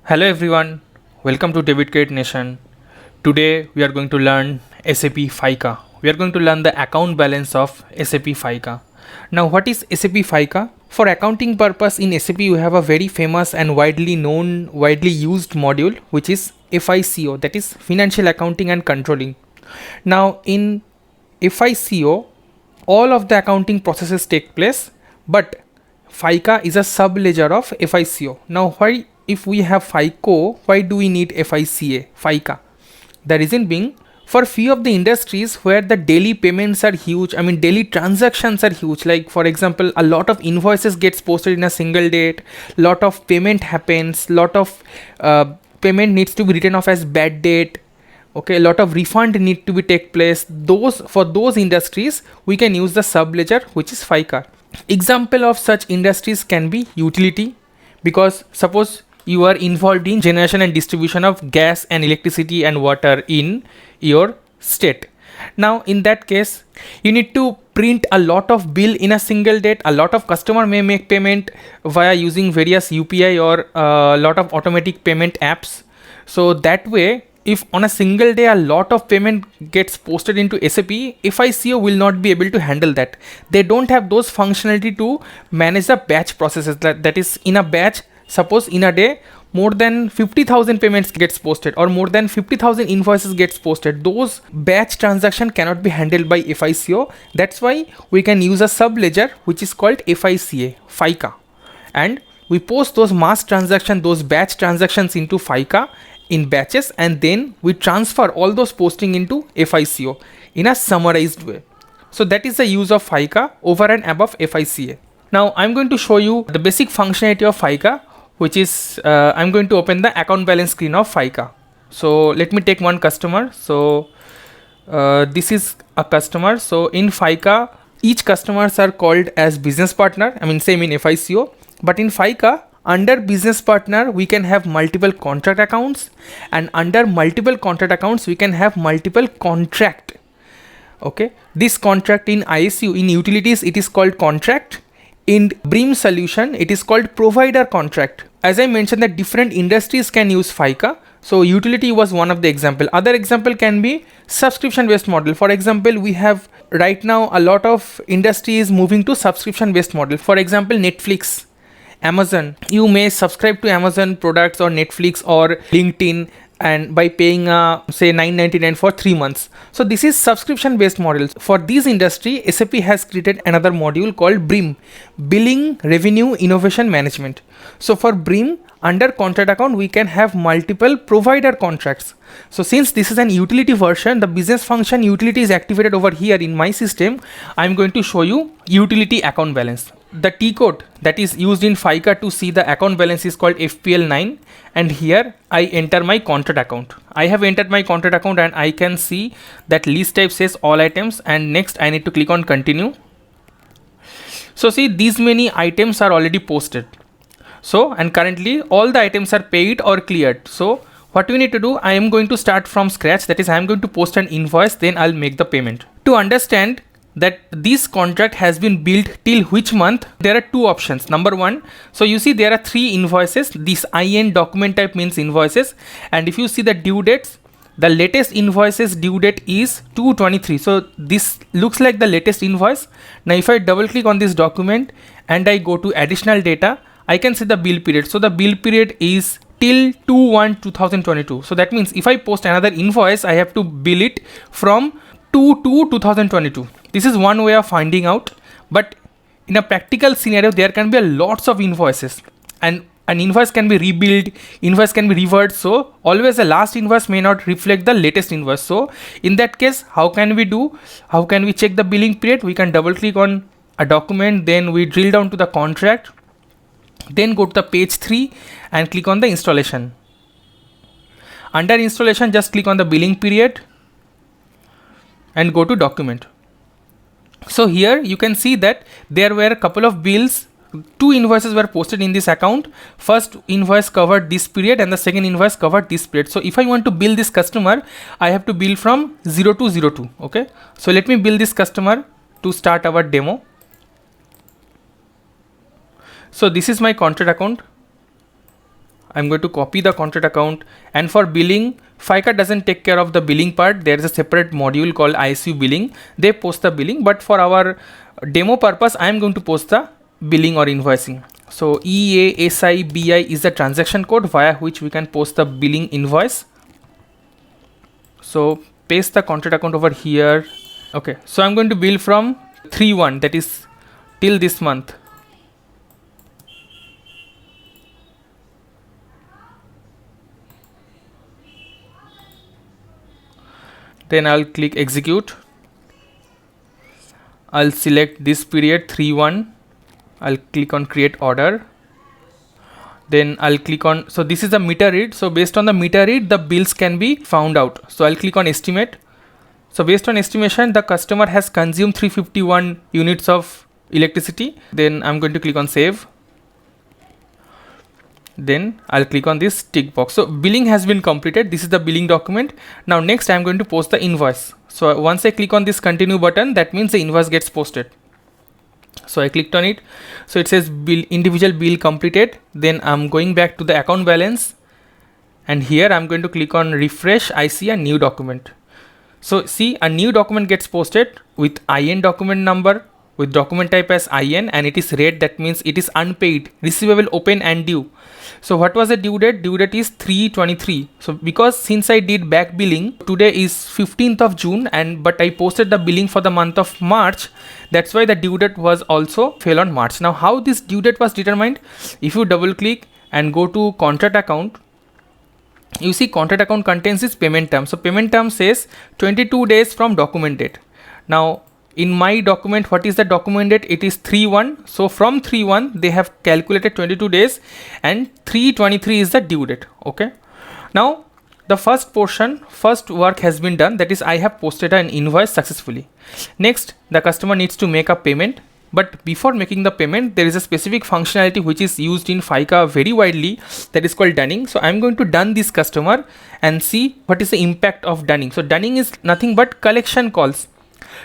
Hello everyone, welcome to Debit Credit Nation. Today we are going to learn SAP FICA. We are going to learn the account balance of SAP FICA. Now what is SAP FICA? For accounting purpose in SAP you have a very famous and widely known, widely used module which is FICO, that is Financial Accounting and Controlling. Now in FICO all of the accounting processes take place, but FICA is a sub-ledger of FICO. Now why, if we have FICO, why do we need FICA? The reason being, for few of the industries where the daily payments are huge, daily transactions are huge, like for example a lot of invoices gets posted in a single date, lot of payment happens, lot of payment needs to be written off as bad date, okay, a lot of refund need to be take place. For those industries we can use the sub ledger which is FICA. Example of such industries can be utility, because suppose you are involved in generation and distribution of gas and electricity and water in your state. Now in that case you need to print a lot of bill in a single date. A lot of customer may make payment via using various UPI or a lot of automatic payment apps. So that way, if on a single day a lot of payment gets posted into SAP, FICO will not be able to handle that. They don't have those functionality to manage the batch processes. That is, in a batch, suppose in a day more than 50,000 payments gets posted or more than 50,000 invoices gets posted. Those batch transaction cannot be handled by FICO. That's why we can use a sub ledger which is called FICA, and we post those mass transaction, those batch transactions into FICA in batches, and then we transfer all those posting into FICO in a summarized way. So that is the use of FICA over and above FICA. Now I'm going to show you the basic functionality of FICA, which is I'm going to open the account balance screen of FICA. So let me take one customer. So this is a customer. So in FICA each customers are called as business partner, same in FICO, but in FICA under business partner we can have multiple contract accounts, and under multiple contract accounts we can have multiple contract. Okay, this contract in ISU, in utilities it is called contract. In BRIM solution it is called provider contract. As I mentioned that different industries can use FICA, so utility was one of the example. Other example can be subscription based model. For example, we have right now a lot of industries moving to subscription based model. For example, Netflix, Amazon, you may subscribe to Amazon products or Netflix or LinkedIn, and by paying say $9.99 for 3 months. So this is subscription based models. For this industry SAP has created another module called BRIM, Billing Revenue Innovation Management. So for BRIM, under contract account we can have multiple provider contracts. So since this is an utility version, the business function utility is activated over here in my system. I'm going to show you utility account balance. The T code that is used in FICA to see the account balance is called FPL9, and here I enter my contract account. I have entered my contract account and I can see that list type says all items, and next I need to click on continue. So see, these many items are already posted. So, and currently all the items are paid or cleared. So what we need to do, I am going to start from scratch. That is, I am going to post an invoice, then I'll make the payment. To understand that this contract has been billed till which month, there are two options. Number one, so you see there are 3 invoices. This IN document type means invoices, and if you see the due dates, the latest invoices due date is 2/23. So this looks like the latest invoice. Now if I double click on this document and I go to additional data, I can see the bill period. So the bill period is till 2/1/2022. So that means if I post another invoice, I have to bill it from 2/2/2022. This is one way of finding out, but in a practical scenario there can be lots of invoices, and an invoice can be rebuilt, invoice can be reversed. So always the last invoice may not reflect the latest invoice. So in that case, how can we check the billing period? We can double click on a document, then we drill down to the contract, then go to the page 3 and click on the installation. Under installation, just click on the billing period and go to document. So here you can see that there were a couple of bills. 2 invoices were posted in this account. First invoice covered this period and the second invoice covered this period. So if I want to bill this customer, I have to bill from 02/02. Okay, so let me bill this customer to start our demo. So this is my contract account. I'm going to copy the contract account, and for billing, FICA doesn't take care of the billing part. There is a separate module called ISU billing. They post the billing, but for our demo purpose, I'm going to post the billing or invoicing. So EASIBI is the transaction code via which we can post the billing invoice. So paste the contract account over here. Okay, so I'm going to bill from 3/1, that is till this month. Then I'll click execute. I'll select this period 3/1. I'll click on create order. Then I'll click on, so this is the meter read. So based on the meter read, the bills can be found out. So I'll click on estimate. So based on estimation, the customer has consumed 351 units of electricity. Then I'm going to click on save. Then I'll click on this tick box. So billing has been completed. This is the billing document. Now next I'm going to post the invoice. So once I click on this continue button, that means the invoice gets posted. So I clicked on it. So it says bill, individual bill completed. Then I'm going back to the account balance, and here I'm going to click on refresh. I see a new document. So see, a new document gets posted with IN document number, with document type as IN, and it is red. That means it is unpaid, receivable, open and due. So what was the due date? Due date is 3/23. So because since I did back billing, today is 15th of June, but I posted the billing for the month of March. That's why the due date was also fell on March. Now how this due date was determined? If you double click and go to contract account, you see contract account contains this payment term. So payment term says 22 days from document date. Now in my document, what is the document date? It is 3/1. So from 3/1 they have calculated 22 days, and 3/23 is the due date. Okay, now the first work has been done, that is I have posted an invoice successfully. Next, the customer needs to make a payment, but before making the payment, there is a specific functionality which is used in FICA very widely, that is called dunning. So I'm going to dun this customer and see what is the impact of dunning. So dunning is nothing but collection calls.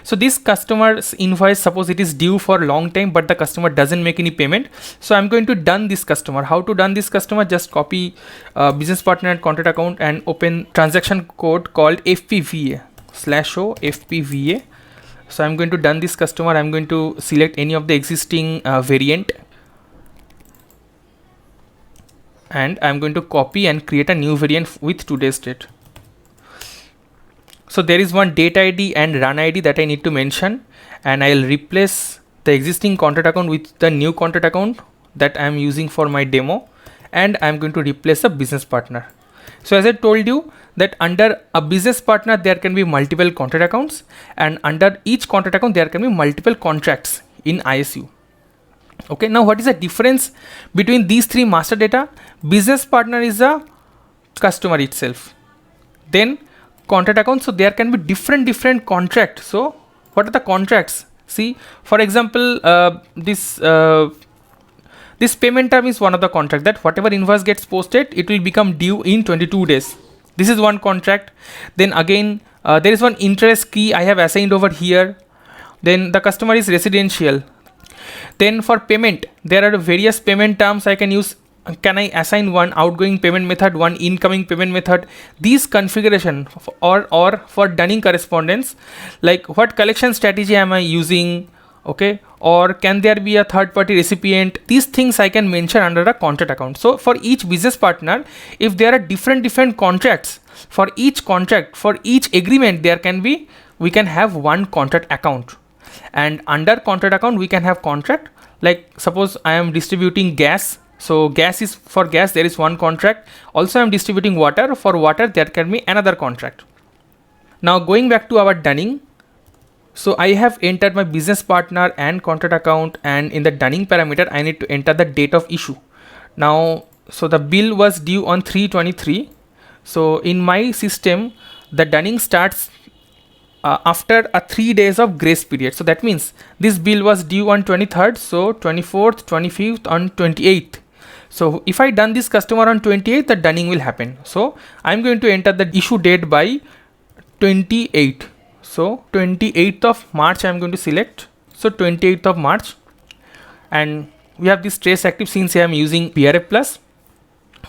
So this customer's invoice, suppose it is due for a long time, but the customer doesn't make any payment. So I'm going to dun this customer. How to dun this customer? Just copy business partner and contract account and open transaction code called FPVA /o FPVA. So I'm going to dun this customer. I'm going to select any of the existing variant, and I'm going to copy and create a new variant with today's date. So there is one date ID and run ID that I need to mention, and I'll replace the existing contract account with the new contract account that I'm using for my demo, and I'm going to replace the business partner. So as I told you that under a business partner there can be multiple contract accounts, and under each contract account there can be multiple contracts in ISU. Okay, now what is the difference between these three master data? Business partner is the customer itself. Then contract account, so there can be different contracts. So what are the contracts? See, for example, this payment term is one of the contract, that whatever invoice gets posted, it will become due in 22 days. This is one contract. Then again, there is one interest key I have assigned over here. Then the customer is residential. Then for payment, there are various payment terms I can use. Can I assign one outgoing payment method, one incoming payment method? These configuration or for dunning correspondence, like what collection strategy am I using? Okay, or can there be a third party recipient? These things I can mention under a contract account. So for each business partner, if there are different contracts, for each contract, for each agreement, we can have one contract account, and under contract account we can have contract. Like suppose I am distributing gas. So for gas there is one contract. Also I am distributing water. For water there can be another contract. Now going back to our dunning. So I have entered my business partner and contract account, and in the dunning parameter I need to enter the date of issue. Now, so the bill was due on 3/23. So in my system the dunning starts after a 3 days of grace period. So that means this bill was due on 23rd, so 24th, 25th, on 28th. So if I done this customer on 28th, the dunning will happen. So I'm going to enter the issue date by 28. So 28th of March I'm going to select. So 28th of March, and we have this trace active since I am using PRF plus.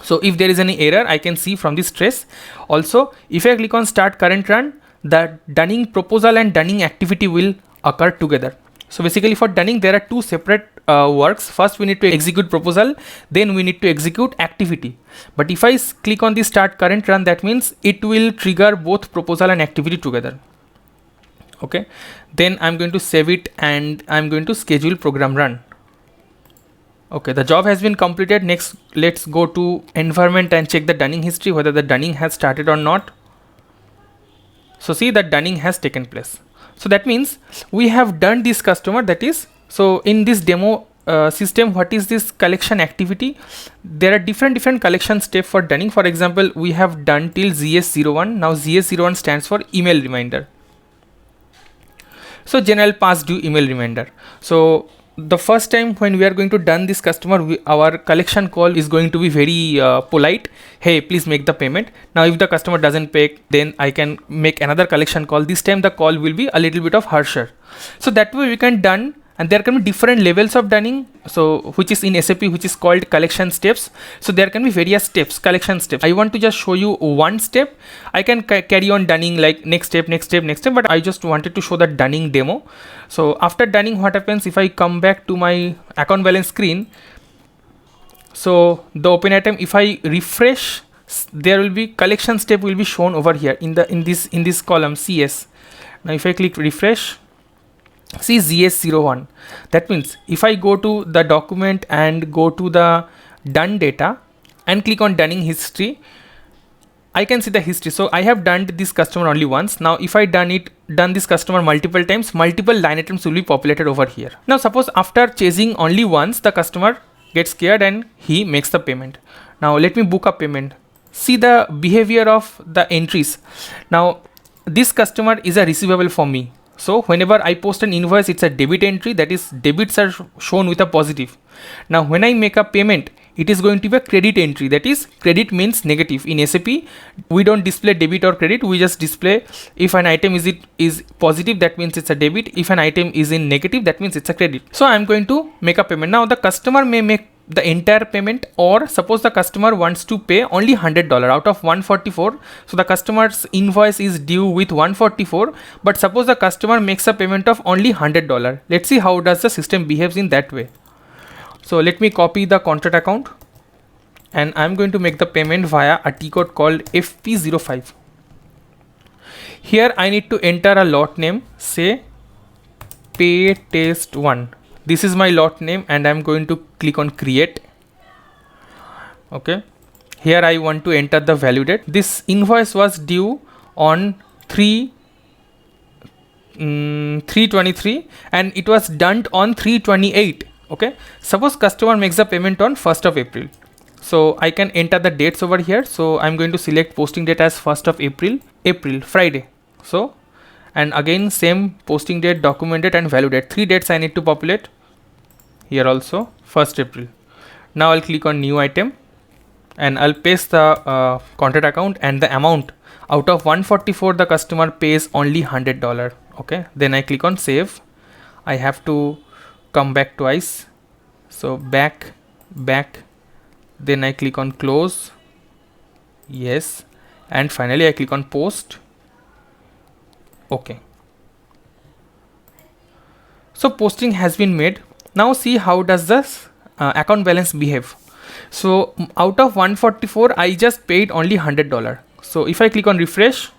So if there is any error, I can see from this trace. Also, if I click on start current run, the dunning proposal and dunning activity will occur together. So basically for dunning, there are two separate works. First we need to execute proposal, then we need to execute activity. But if I click on the start current run, that means it will trigger both proposal and activity together. Okay, then I'm going to save it and I'm going to schedule program run. Okay, the job has been completed. Next, let's go to environment and check the dunning history, whether the dunning has started or not. So see that dunning has taken place. So that means we have done this customer, that is, so in this demo system, what is this collection activity? There are different collection steps for dunning. For example, we have done till GS01. Now GS01 stands for email reminder. So general past due email reminder. So the first time when we are going to done this customer, our collection call is going to be very polite. Hey, please make the payment. Now if the customer doesn't pay, then I can make another collection call. This time the call will be a little bit of harsher. So that way we can done, and there can be different levels of dunning, so which is in SAP, which is called collection steps. So there can be various steps, collection steps. I want to just show you one step. I can carry on dunning like next step, but I just wanted to show the dunning demo. So after dunning, what happens if I come back to my account balance screen? So the open item, if I refresh, there will be collection step will be shown over here in this column CS. Now if I click refresh, see GS01. That means if I go to the document and go to the done data and click on dunning history, I can see the history. So I have done this customer only once. Now if I done this customer multiple times, multiple line items will be populated over here. Now suppose after chasing only once, the customer gets scared and he makes the payment. Now let me book a payment. See the behavior of the entries. Now this customer is a receivable for me. So whenever I post an invoice, it's a debit entry, that is debits are shown with a positive. Now when I make a payment, it is going to be a credit entry, that is credit means negative. In SAP, we don't display debit or credit, we just display if an item is positive, that means it's a debit. If an item is in negative, that means it's a credit. So I'm going to make a payment. Now the customer may make the entire payment, or suppose the customer wants to pay only $100 out of 144. So the customer's invoice is due with 144, but suppose the customer makes a payment of only $100. Let's see how does the system behaves in that way. So let me copy the contract account and I'm going to make the payment via a T code called FP05. Here I need to enter a lot name, say pay test 1. This is my lot name and I'm going to click on create. Okay, here I want to enter the value date. This invoice was due on 3/23 and it was done on 3/28. Okay, suppose customer makes the payment on 1st of April. So I can enter the dates over here. So I'm going to select posting date as 1st of April, Friday. So, and again same posting date, document date and value date. 3 dates I need to populate. Here also 1st April. Now I'll click on new item and I'll paste the contract account and the amount. Out of 144, the customer pays only $100. Okay, then I click on save. I have to come back twice. So back, then I click on close. Yes, and finally I click on post. Okay. So posting has been made. Now see how does this account balance behave. So out of 144, I just paid only $100. So if I click on refresh,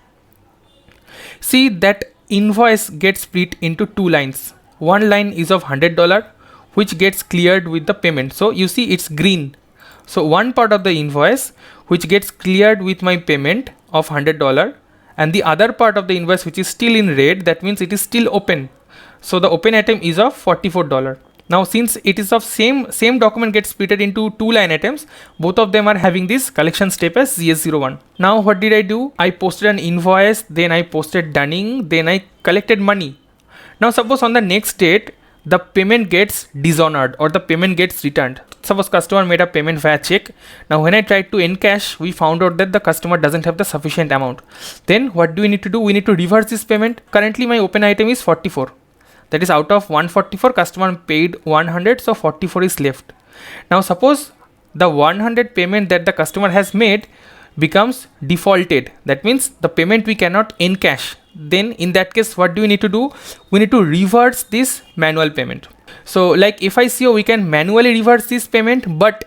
see that invoice gets split into 2 lines. One line is of $100, which gets cleared with the payment. So you see it's green. So one part of the invoice which gets cleared with my payment of $100, and the other part of the invoice which is still in red, that means it is still open. So the open item is of $44. Now since it is of same document gets split into 2 line items, both of them are having this collection step as GS01. Now what did I do? I posted an invoice, then I posted dunning, then I collected money. Now suppose on the next date, the payment gets dishonored or the payment gets returned. Suppose customer made a payment via check. Now when I tried to encash, we found out that the customer doesn't have the sufficient amount. Then what do we need to do? We need to reverse this payment. Currently my open item is 44. That is out of 144, customer paid 100, so 44 is left. Now suppose the 100 payment that the customer has made becomes defaulted. That means the payment we cannot encash. Then in that case, what do we need to do? We need to reverse this manual payment. So like if I see, we can manually reverse this payment, but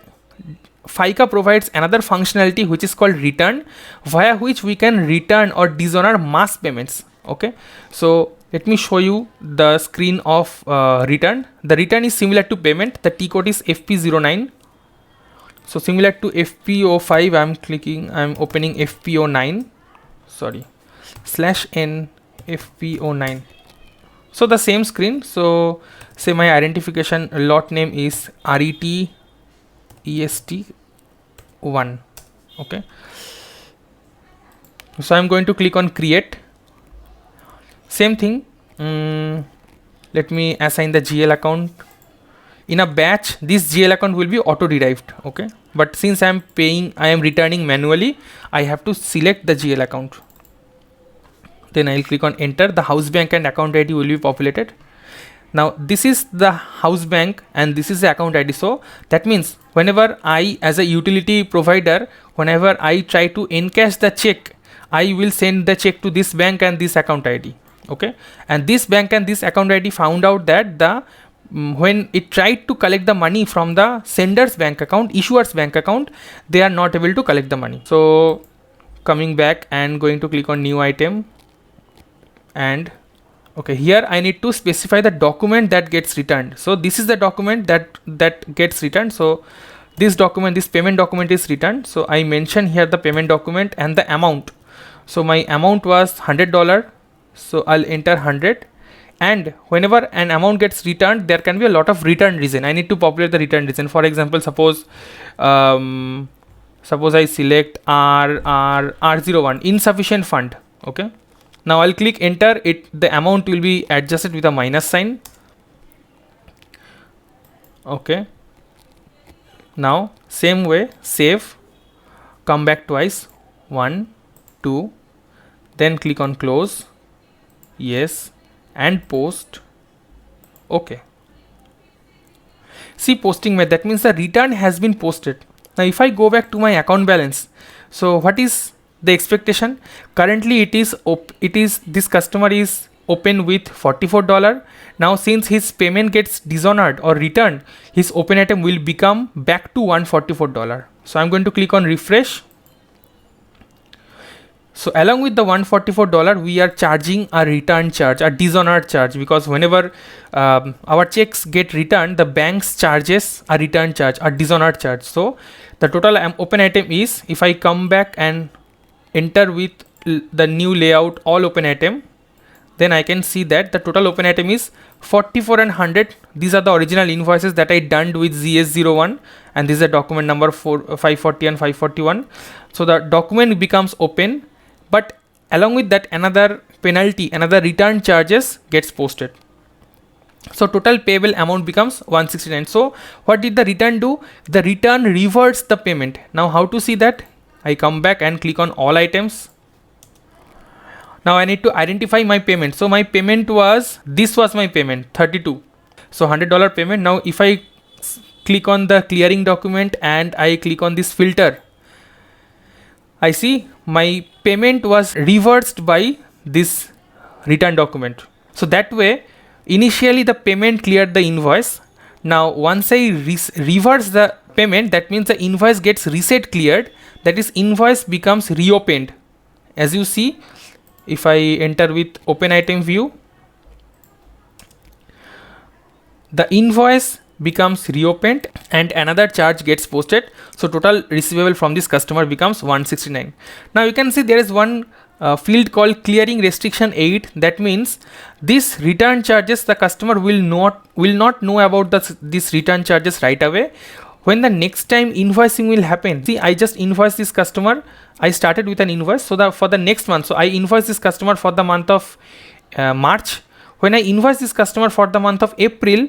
FICA provides another functionality which is called return, via which we can return or dishonor mass payments. Okay, so let me show you the screen of return. The return is similar to payment. The T code is FP09. So similar to FP05, I'm opening FP09, sorry, /n FP09. So the same screen. So say my identification lot name is RETEST1. Okay, so I'm going to click on create. Same thing. Let me assign the GL account. In a batch, this GL account will be auto derived. Okay, but since I am returning manually, I have to select the GL account. Then I'll click on enter. The house bank and account ID will be populated. Now this is the house bank and this is the account ID. So that means whenever I, as a utility provider, whenever I try to encash the check, I will send the check to this bank and this account ID. Okay, and this bank and this account ID found out that when it tried to collect the money from the sender's bank account, issuer's bank account, they are not able to collect the money. So coming back and going to click on new item, and okay, here I need to specify the document that gets returned. So this is the document that gets returned. So this document, this payment document is returned. So I mention here the payment document and the amount. So my amount was $100. So I'll enter 100, and whenever an amount gets returned, there can be a lot of return reason. I need to populate the return reason. For example, suppose I select R01, insufficient fund. Okay, now I'll click enter. The amount will be adjusted with a minus sign. Okay, now same way, save, come back twice, 1, 2, then click on close, yes, and post. Okay, see posting method, that means the return has been posted. Now if I go back to my account balance, so what is the expectation? Currently it is this customer is open with $44. Now since his payment gets dishonored or returned, his open item will become back to $144. So I'm going to click on refresh. So along with the $144, we are charging a return charge, a dishonored charge, because whenever our checks get returned, the banks charges a return charge, a dishonored charge. So the total open item is, if I come back and enter with the new layout all open item, then I can see that the total open item is 44 and 100. These are the original invoices that I done with ZS01, and this is a document number 540 and 541. So the document becomes open, but along with that another penalty, another return charges gets posted. So total payable amount becomes 169. So what did the return do? The return reverts the payment. Now how to see that? I come back and click on all items. Now I need to identify my payment. So my payment was, this was my payment, 32. So $100 payment. Now if I click on the clearing document and I click on this filter, I see my payment was reversed by this return document. So that way, initially the payment cleared the invoice. Now once I reverse the payment, that means the invoice gets reset cleared. That is, invoice becomes reopened. As you see, if I enter with open item view, the invoice becomes reopened and another charge gets posted. So total receivable from this customer becomes 169. Now you can see there is one field called clearing restriction 8. That means this return charges, the customer will not know about this return charges right away. When the next time invoicing will happen, see, I just invoice this customer. I started with an invoice, so for the next month, so I invoice this customer for the month of March. When I invoice this customer for the month of April,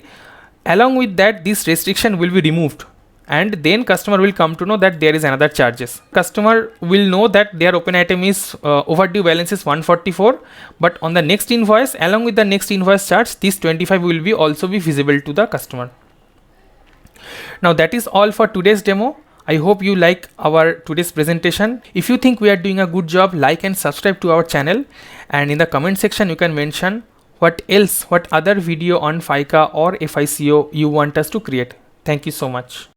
along with that, this restriction will be removed, and then customer will come to know that there is another charges. Customer will know that their open item is overdue balance is 144, but on the next invoice, along with the next invoice charge, this 25 will also be visible to the customer. Now that is all for today's demo. I hope you like our today's presentation. If you think we are doing a good job, like and subscribe to our channel, and in the comment section you can mention what other video on FICA or FICO you want us to create. Thank you so much.